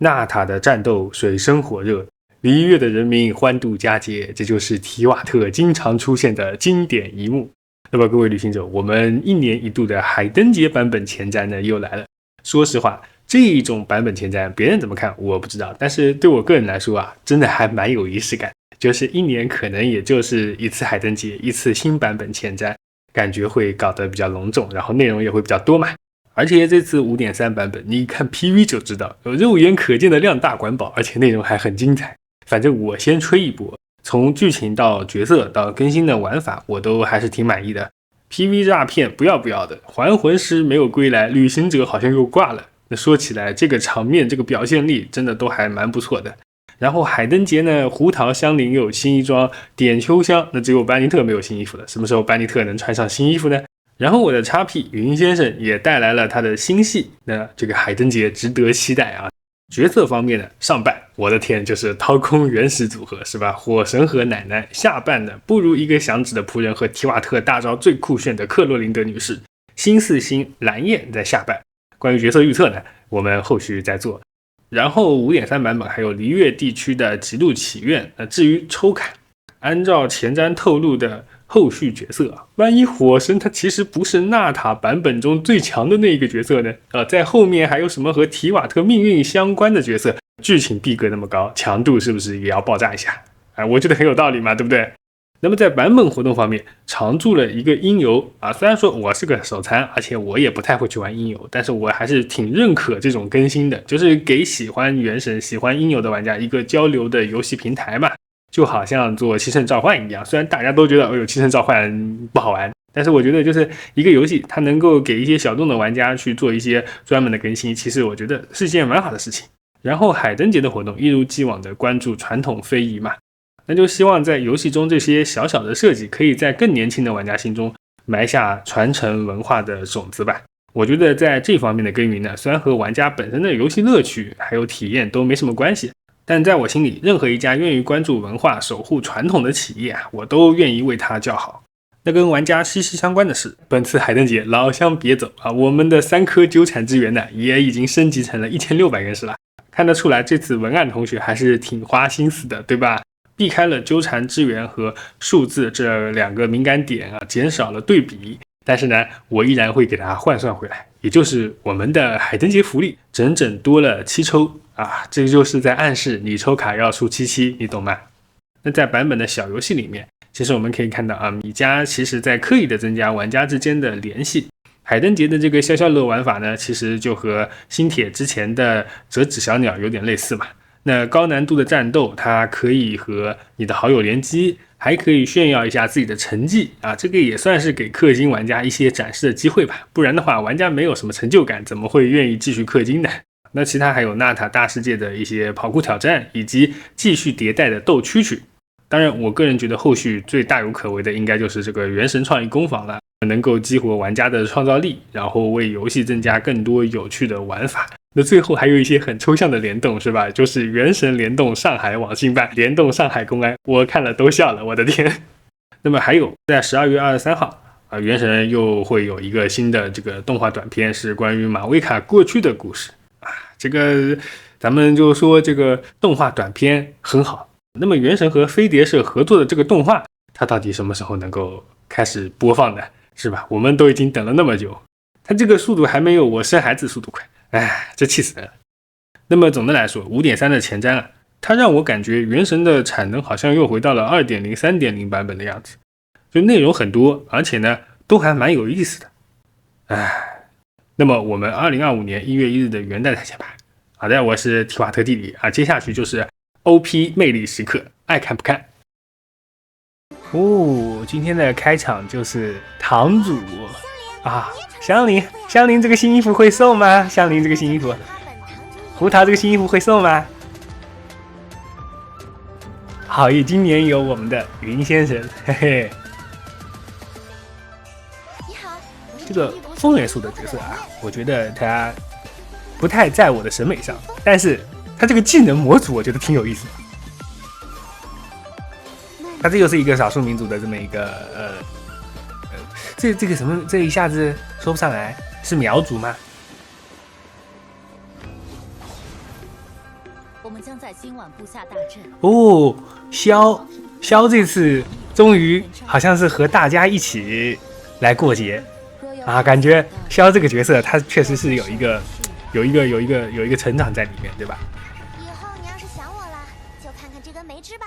纳塔的战斗水深火热，里约的人民欢度佳节，这就是提瓦特经常出现的经典一幕。那么各位旅行者，我们1年1度的海灯节版本前瞻呢又来了。说实话，这种版本前瞻别人怎么看我不知道，但是对我个人来说啊，真的还蛮有仪式感。就是1年可能也就是一次海灯节，一次新版本前瞻，感觉会搞得比较隆重，然后内容也会比较多嘛。而且这次 5.3 版本，你一看 PV 就知道，有肉眼可见的量大管饱，而且内容还很精彩。反正我先吹一波，从剧情到角色到更新的玩法，我都还是挺满意的。PV 诈骗不要的，还魂师没有归来，旅行者好像又挂了。那说起来，这个场面这个表现力真的都还蛮不错的。然后海灯节呢，胡桃香菱又有新衣装，点秋香那只有班尼特没有新衣服了，什么时候班尼特能穿上新衣服呢？然后我的 XP 云先生也带来了他的新戏，那这个海灯节值得期待啊。角色方面呢，上半我的天就是掏空原始组合是吧？火神和奶奶，下半呢不如一个响指的仆人和提瓦特大招最酷炫的克洛琳德女士，新四星蓝焰在下半。关于角色预测呢，我们后续再做。然后 5.3 版本还有璃月地区的极路祈愿。至于抽卡，按照前瞻透露的后续角色，万一火神他其实不是纳塔版本中最强的那一个角色呢？在后面还有什么和提瓦特命运相关的角色？剧情逼格那么高，强度是不是也要爆炸一下？我觉得很有道理嘛，对不对？那么在版本活动方面，常驻了一个音游虽然说我是个手残，而且我也不太会去玩音游，但是我还是挺认可这种更新的，就是给喜欢原神、喜欢音游的玩家一个交流的游戏平台嘛，就好像做七圣召唤一样。虽然大家都觉得七圣召唤不好玩，但是我觉得就是一个游戏，它能够给一些小众的玩家去做一些专门的更新，其实我觉得是件蛮好的事情。然后海灯节的活动一如既往的关注传统非遗嘛，那就希望在游戏中这些小小的设计可以在更年轻的玩家心中埋下传承文化的种子吧。我觉得在这方面的耕耘呢，虽然和玩家本身的游戏乐趣还有体验都没什么关系，但在我心里，任何一家愿意关注文化、守护传统的企业我都愿意为它叫好。那跟玩家息息相关的是，本次海灯节老乡别走我们的3颗纠缠之源呢，也已经升级成了1600原石了。看得出来，这次文案同学还是挺花心思的，对吧？避开了纠缠之源和数字这2个敏感点减少了对比，但是呢，我依然会给它换算回来，也就是我们的海灯节福利整整多了7抽这就是在暗示你抽卡要出77，你懂吗？那在版本的小游戏里面，其实我们可以看到米家其实在刻意的增加玩家之间的联系。海灯节的这个消消乐玩法呢，其实就和星铁之前的折纸小鸟有点类似嘛。那高难度的战斗，它可以和你的好友联机，还可以炫耀一下自己的成绩这个也算是给氪金玩家一些展示的机会吧。不然的话，玩家没有什么成就感，怎么会愿意继续氪金呢？那其他还有纳塔大世界的一些跑酷挑战，以及继续迭代的斗蛐蛐。当然，我个人觉得后续最大有可为的应该就是这个原神创意工坊了，能够激活玩家的创造力，然后为游戏增加更多有趣的玩法。那最后还有一些很抽象的联动是吧？就是原神联动上海网信办，联动上海公安，我看了都笑了，我的天。那么还有在12月23号原神又会有一个新的这个动画短片，是关于马维卡过去的故事这个咱们就说这个动画短片很好。那么原神和飞碟社合作的这个动画，它到底什么时候能够开始播放的，是吧？我们都已经等了那么久，它这个速度还没有我生孩子速度快，这气死人了。那么总的来说 5.3 的前瞻它让我感觉原神的产能好像又回到了 2.0 3.0 版本的样子，就内容很多，而且呢都还蛮有意思的。那么我们2025年1月1日的元旦再见吧。好的，我是提瓦特弟弟接下去就是OP 魅力时刻，爱看不看。今天的开场就是堂主香菱这个新衣服会送吗？香菱这个新衣服，胡桃这个新衣服会送吗？好意今年有我们的云先生，嘿嘿。这个风元素的角色我觉得他不太在我的审美上，但是他这个技能模组我觉得挺有意思的。他这就是一个少数民族的这么一个这个什么，这一下子说不上来，是苗族吗？我们将在今晚布下大阵。哦，萧这次终于好像是和大家一起来过节啊，感觉萧这个角色他确实是有一个成长在里面，对吧？以后你要是想我了，就看看这根梅枝吧。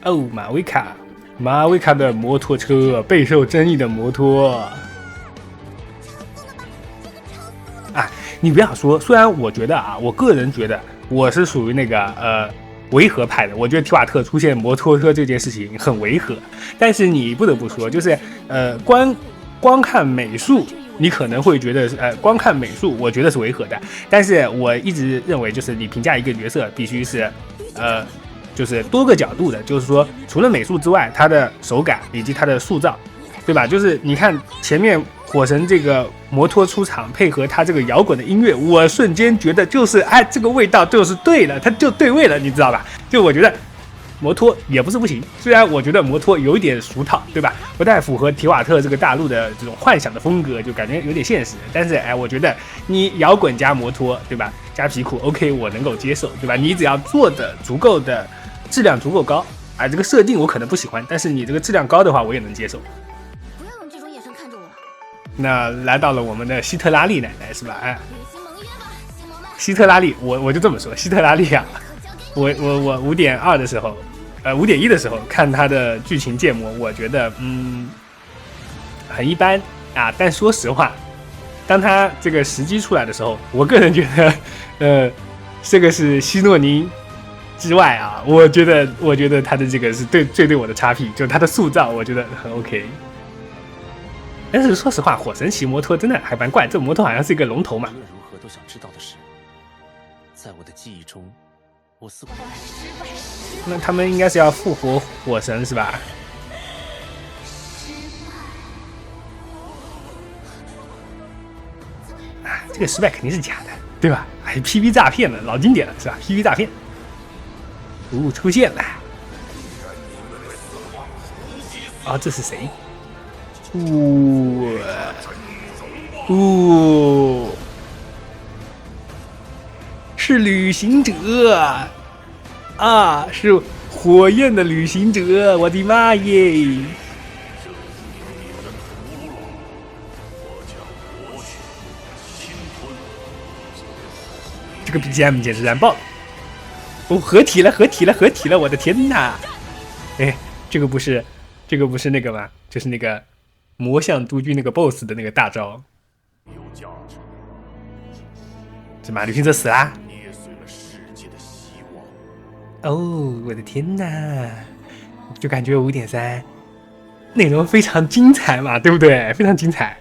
哦，马维卡的摩托车备受争议的摩托啊，你不要说，虽然我觉得啊，我个人觉得我是属于那个违和派的，我觉得提瓦特出现摩托车这件事情很违和，但是你不得不说，就是光看美术，你可能会觉得光看美术，我觉得是违和的，但是我一直认为，就是你评价一个角色必须是就是多个角度的，就是说除了美术之外，他的手感以及他的塑造，对吧？就是你看前面火神这个摩托出场，配合他这个摇滚的音乐，我瞬间觉得就是这个味道就是对了，他就对味了，你知道吧？就我觉得摩托也不是不行，虽然我觉得摩托有一点俗套，对吧？不太符合提瓦特这个大陆的这种幻想的风格，就感觉有点现实。但是我觉得你摇滚加摩托，对吧？加皮裤 ，OK， 我能够接受，对吧？你只要做的足够的质量足够高，这个设定我可能不喜欢，但是你这个质量高的话，我也能接受。不要用这种眼神看着我。那来到了我们的希特拉利奶奶是吧？希特拉利，我就这么说，希特拉利啊，我5.2的时候，5.1的时候看他的剧情建模，我觉得很一般啊。但说实话，当他这个时机出来的时候，我个人觉得，这个是希诺宁之外啊，我觉得他的这个是最对我的差评，就他的塑造，我觉得很 OK。但是说实话，火神骑摩托真的还蛮怪，这摩托好像是一个龙头嘛。无论如何都想知道的是，在我的记忆中，我似乎那他们应该是要复活火神是吧？这个失败肯定是假的，对吧？PV 诈骗了，老经典了是吧 ？PV 诈骗，出现了。这是谁？是旅行者是火焰的旅行者，我的妈耶！这个 BGM 简直燃爆了！合体了，我的天哪！这个不是那个吗？就是那个魔像督军那个 BOSS 的那个大招。这马旅行者死啦！我的天哪！就感觉5.3内容非常精彩嘛，对不对？非常精彩。